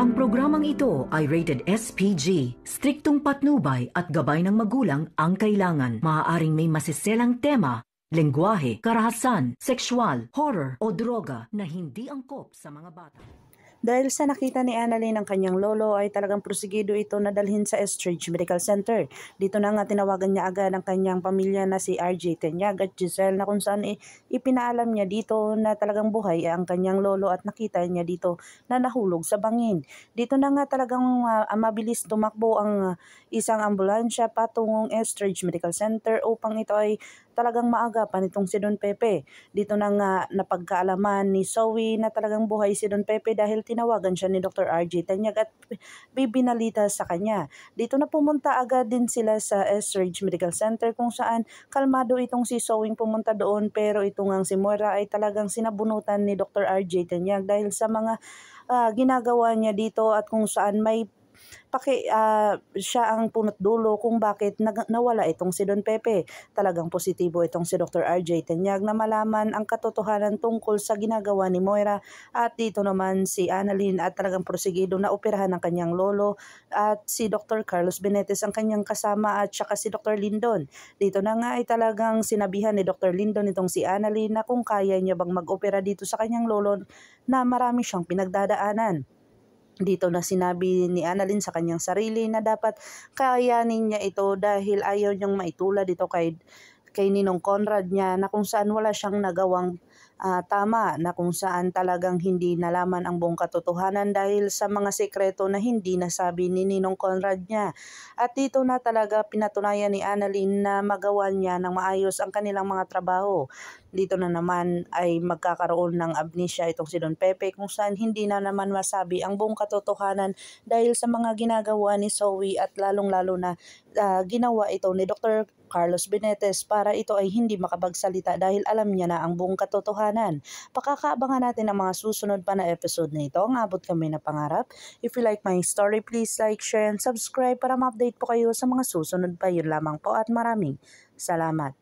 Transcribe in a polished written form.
Ang programang ito ay rated SPG. Striktong patnubay at gabay ng magulang ang kailangan. Maaaring may masiselang tema, lengguwahe, karahasan, sexual, horror o droga na hindi angkop sa mga bata. Dahil sa nakita ni Annalyn ng kanyang lolo ay talagang prosigido ito na dalhin sa Estridge Medical Center. Dito na nga tinawagan niya agad ang kanyang pamilya na si RJ Tenyag at Giselle na kung saan ipinaalam niya dito na talagang buhay ang kanyang lolo at nakita niya dito na nahulog sa bangin. Dito na nga talagang mabilis tumakbo ang isang ambulansya patungong Estridge Medical Center upang ito ay talagang maagapan itong si Don Pepe. Dito na nga napagkaalaman ni Zoe na talagang buhay si Don Pepe dahil tinawagan siya ni Dr. RJ Tanyag at bibinalita sa kanya. Dito na pumunta agad din sila sa Estridge Medical Center kung saan kalmado itong si Zoe pumunta doon, pero itong si Moira ay talagang sinabunutan ni Dr. RJ Tanyag dahil sa mga ginagawa niya dito at kung saan may siya ang punot dulo kung bakit nawala itong si Don Pepe. Talagang positibo itong si Dr. RJ Tanyag na malaman ang katotohanan tungkol sa ginagawa ni Moira at dito naman si Annalyn at talagang prosigido na operahan ng kanyang lolo at si Dr. Carlos Benetes ang kanyang kasama at saka si Dr. Lindon. Dito na nga ay talagang sinabihan ni Dr. Lindon itong si Annalyn na kung kaya niya bang mag-opera dito sa kanyang lolo na marami siyang pinagdadaanan. Dito na sinabi ni Annalyn sa kanyang sarili na dapat kayanin niya ito dahil ayaw niyang maitulad dito kay Ninong Conrad niya na kung saan wala siyang nagawang tama, na kung saan talagang hindi nalaman ang buong katotohanan dahil sa mga sekreto na hindi nasabi ni Ninong Conrad niya. At dito na talaga pinatunayan ni Annalyn na magawa niya ng maayos ang kanilang mga trabaho. Dito na naman ay magkakaroon ng amnesia itong si Don Pepe kung saan hindi na naman masabi ang buong katotohanan dahil sa mga ginagawa ni Zoe at lalong-lalo na ginawa ito ni Dr. Carlos Benetes para ito ay hindi makapagsalita dahil alam niya na ang buong katotohanan. Pakakaabangan natin ang mga susunod pa na episode na ito. Ang abot kami na pangarap. If you like my story, please like, share, and subscribe para ma-update po kayo sa mga susunod pa. Yun lamang po at maraming salamat.